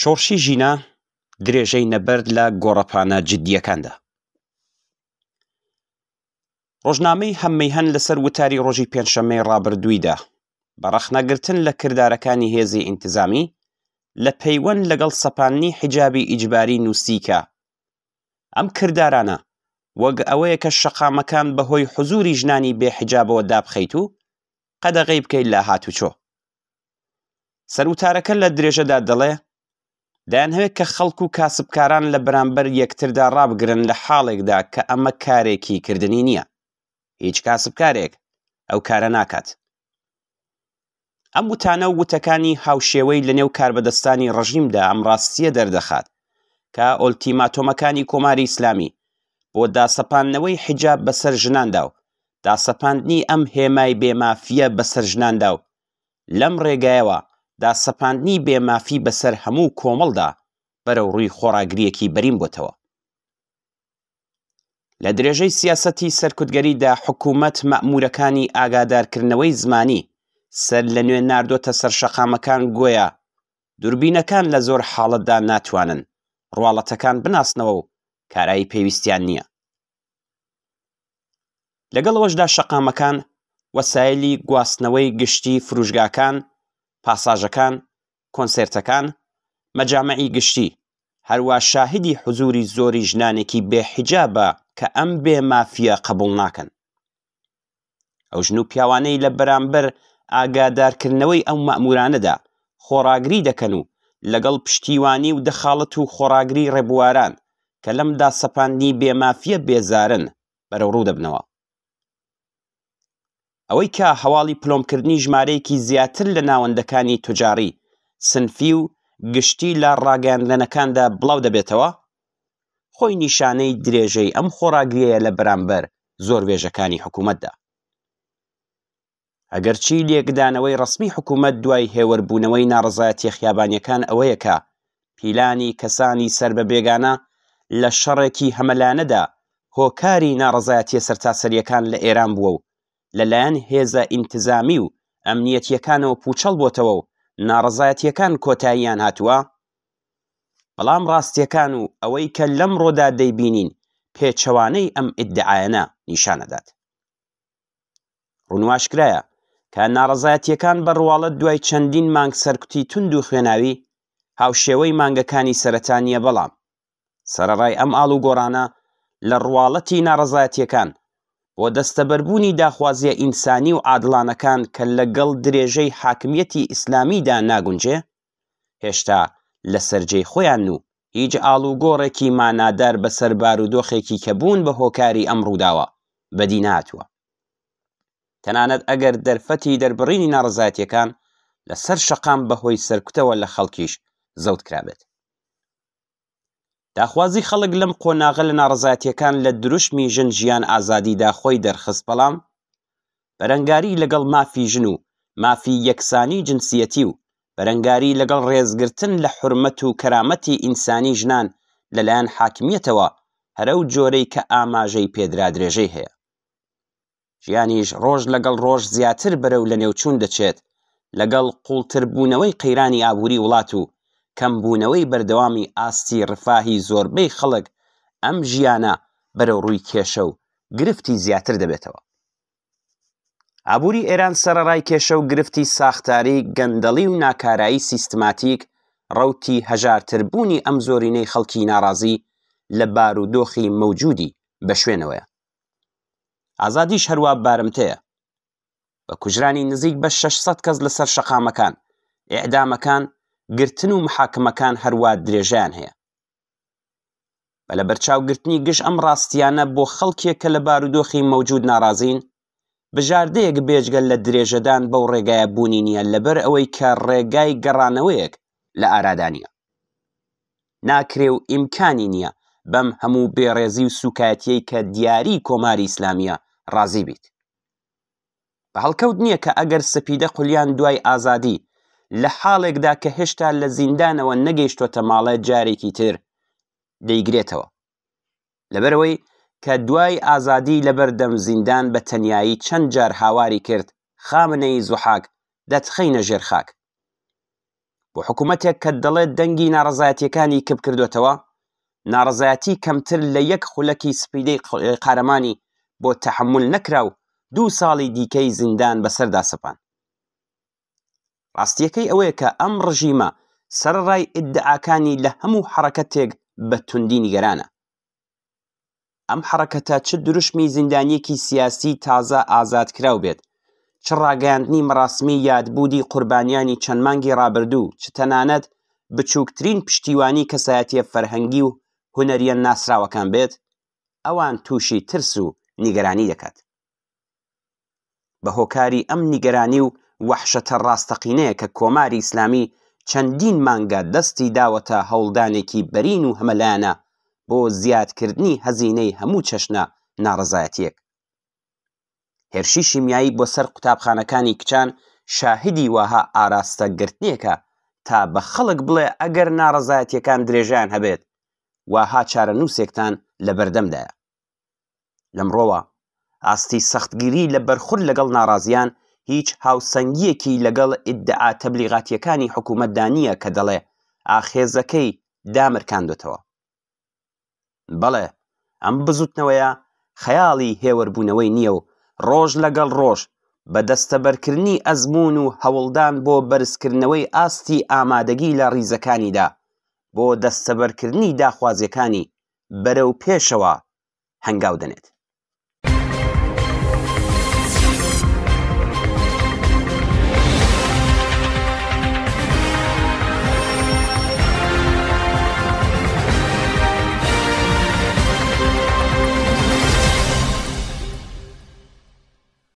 شۆڕشی ژینە درێژەی نەبەرد لە گۆڕەپانە جددیەکاندا. ڕۆژنامەی هەممەیهەن لەسەر وتاری ڕۆژی پێنجشەممەی ڕابردوویدا بە ڕەخنەگرتن لە کردارەکانی هێزی ئینتیزامی لە پەیوەند لەگەڵ سەپاندنی حیجابی ئیجباری نووسیکە ئەم کردارانە وەک ئەوەیە کە شەقامەکان بەهۆی حوزوری ژنانی بێحیجابەوە دابخەیت و قەدەغەی بکەیت لە هاتوچۆ. سەروتارەکە لە درێژەدا دەڵێ دەیانەوێت کە خەڵک و کاسبکاران لە بەرامبەر یەکتردا ڕابگرن لە حاڵێکدا کە ئەمە کارێکی کردنی نییە. هیچ کاسبکارێک ئەو کارە ناکات. ئەم وتانە و وتەکانی هاوشێوەی لەنێو کاربەدەستانی ڕژیمدا ئەم ڕاستیە دەردەخات کە ئۆلتیماتۆمەکانی کۆماری ئیسلامی بۆ داسەپاندنەوەی حیجاب بەسەر ژناندا و داسەپاندنی ئەم هێمای بێمافیە بەسەر ژناندا و لەم ڕێگایەوە داسەپاندنی بێمافی بەسەر هەموو کۆمەڵدا بەرەو ڕووی خۆڕاگریەکی بەرین بۆتەوە. لە درێژەی سیاسەتی سەرکوتگەریدا حکوومەت مەئمورەکانی ئاگادارکردنەوەی زمانی سەر لە نوێ ناردۆتە سەر شەقامەکان گۆیا دووربینەکان لە زۆر حاڵەتدا ناتوانن ڕواڵەتەکان بناسنەوە و کارایی پێویستیان نییە. لەگەڵەوەشدا شەقامەکان وەسایلی گواستنەوەی گشتی فروشگاکان، پاساژەکان، کۆنسێرتەکان، مەجامعی گشتی هەروە شاهدی حوزوری زۆری ژنانێکی بێحیجابە کە ئەم بێمافیە قبوڵ ناکەن. ئەو ژن و پیاوانەی لە بەرامبەر ئاگادارکردنەوەی ئەو مەئمورانەدا خۆڕاگری دەکەن و لەگەڵ پشتیوانی و دەخاڵەت و خۆڕاگری ڕێبواران کە لەم داسەپاندنی بێمافیە بێزارن بەرەو ڕوو دەبنەوە. ئەوەی کە هەواڵی پلۆمکردنی ژمارەیەکی زیاتر لە ناوەندەکانی توجاری سنفی و گشتی لە ڕاگەاندنەکاندا بڵاو دەبێتەوە خۆی نیشانەی درێژەی ئەم خۆڕاگریەیە لە بەرامبەر زۆربێژەکانی حکوومەتدا. ئەگەرچی لێکدانەوەی ڕەسمی حکوومەت دوای هێوەربوونەوەی ناڕەزایەتیە خیابانیەکان ئەوەیە کە پیلانی کەسانی سەر بە بێگانە لە شەڕێکی هەمەلانەدا هۆکاری ناڕەزایەتیە سەرتاسەریەکان لە ئێران بووە و لەلایەن هێزە ئینتیزامی و ئەمنیەتیەکانەوە پوچەڵ بۆتەوە و ناڕەزایەتیەکان کۆتاییان هاتووە، بەڵام ڕاستیەکان و ئەوەی کە لەم ڕۆدا دەیبینین پێچەوانەی ئەم ئیدعایانە نیشانەدات. ڕوونواشکرایە کە ناڕەزایەتیەکان بەڕواڵەت دوای چەندین مانگ سەرکوتی توند و خوێناوی هاوشێوەی مانگەکانی سەرەتانیە، بەڵام سەرەڕای ئەم ئاڵ و گۆڕانە لە ڕواڵەتی ناڕەزایەتیەکان بۆ دەستەبەربوونی داخوازیە ئینسانی و عادڵانەکان کە لەگەڵ درێژەی حاکمیەتی ئیسلامیدا ناگونجێ هێشتا لە سەرجەی خۆیان و هیچ ئاڵ و گۆڕێکی مانادار بەسەر بارودۆخێکی کە بوون بە هۆکاری ئەم ڕووداوە بەدی نهاتووە. تەنانەت ئەگەر دەرفەتی دەربڕینی ناڕەزایەتیەکان لەسەر شەقام بەهۆی سەرکوتەوە لە خەڵکیش زەوت کرابێت. داخوازی خەڵک لەم قۆناغە لە ناڕەزایەتیەکان لە دروشمی ژن ژیان ئازادیدا خۆی دەرخست، بەڵام بەرەنگاری لەگەڵ مافی ژن و مافی یەکسانی جنسیەتی و بەرەنگاری لەگەڵ ڕێزگرتن لە حورمەت و کەرامەتی ئینسانی ژنان لەلایەن حاکمیەتەوە هەرە و جۆرەی کە ئاماژەی پێدرا درێژەی هەیە. ژیانیش ڕۆژ لەگەڵ ڕۆژ زیاتر بەرەو لە نێوچوون دەچێت لەگەڵ قوڵتربوونەوەی قەیرانی ئابووری وڵات و کەمبوونەوەی بەردەوامی ئاستی ڕفاهی زۆربەی خەڵک ئەم ژیانە بەرەو ڕووی کێشە و گرفتی زیاتر دەبێتەوە. ئابووری ئێران سەرەڕای کێشە و گرفتی ساختاری، گەندەڵی و ناکارایی سیستماتیک ڕەوتی هەژارتربوونی ئەم زۆرینەی خەڵکی ناڕازی لە بارودۆخی مەوجودی بە شوێنەوەیە. ئازادیش هەروە بارمتەیە، بە کوژرانی نزیک بە 600 کەس لەسەر شەقامەکان، ئێعدامەکان، گرتن و محاکمەکان هەروە درێژیان هەیە. بە لە بەرچاوگرتنی گشت ئەم ڕاستیانە بۆ خەڵکێک کە لە بارودۆخی مەوجود ناڕازین بژاردەیەک بێجگەل لە درێژەدان بەو ڕێگایە بوونی نییە، لەبەر ئەوەی کە ڕێگای گەڕانەوەیەک لە ئارادانیە. ناکرێ و ئیمکانی نییە بەم هەموو بێڕێزی و سوکایەتیەی کە دیاری کۆماری ئیسلامیە ڕازی بیت. بە هەڵکەوت نییە کە ئەگەر سپیدە قولیان دوای ئازادی لە حاڵێکدا کە هێشتا لە زیندانەوە نەگەیشتۆتە ماڵە جارێکی تر دەیگرێتەوە، لەبەرەوەی کە دوای ئازادی لەبەردەم زیندان بە تەنیایی چەند جار هاواری کرد خامنەی زوحاک دەتخەینە ژێر خاک. بۆ حکوومەتێک کە دەڵێت دەنگی ناڕەزایەتیەکانی کەم کردوێتەوە، ناڕەزایەتی کەمتر لە 1 خولەکی سپیدەی قارەمانی بۆ تەحمل نەکرا و 2 ساڵی دیکەی زیندان بەسەردا سەپان. ڕاستیەکەی ئەوەیە کە ئەم ڕژیمە سەرڕای ئیدعاکانی لە هەموو حرەکەتێک بە توندی نیگەرانە. ئەم حرەکەتە چ دروشمی زیندانیەکی سیاسی تازە ئازادکراو بێت، چ ڕاگەیاندنی مەراسمی یادبوودی قوربانیانی چەند مانگی ڕابردوو، چ تەنانەت بچووکترین پشتیوانی کەسایەتیە فەرهەنگی و هونەریە ناسراوەکان بێت، ئەوان تووشی ترس و نیگەرانی دەکات. بە هۆکاری ئەم نیگەرانی و وەحشەتە ڕاستەقینەیە کە کۆماری ئیسلامی چەندین مانگە دەستی داوەتە هەوڵدانێکی بەرین و هەمەلایەنە بۆ زیادکردنی هەزینەی هەموو چەشنە ناڕەزایەتیەک. هێرشی شیمیایی بۆ سەر قوتابخانەکانی کچان شاهدی وەها ئاراستە گرتنیەکە تا بە خەڵک بڵێ ئەگەر ناڕەزایەتیەکان درێژیان هەبێت، وەها چارەنووسێکتان لە بەردەمدایە. لەمڕۆوە ئاستی سەختگیری لە بەرخورد لەگەڵ ناڕازیان هیچ هاوسەنگیەکی لەگەڵ ئیدعا تەبلیغاتیەکانی حکوومەتدا نییە کە دەڵێ ئاخێزەکەی دامرکاندوێتەوە. بەڵێ، ئەم بزوتنەوەیە خەیاڵی هێوەربوونەوەی نییە و ڕۆژ لەگەڵ ڕۆژ بە دەستەبەرکردنی ئەزموون و هەوڵدان بۆ بەرزکردنەوەی ئاستی ئامادەگی لە ڕیزەکانیدا بۆ دەستەبەرکردنی داخوازیەکانی بەرەو پێشەوە هەنگاو دەنێت.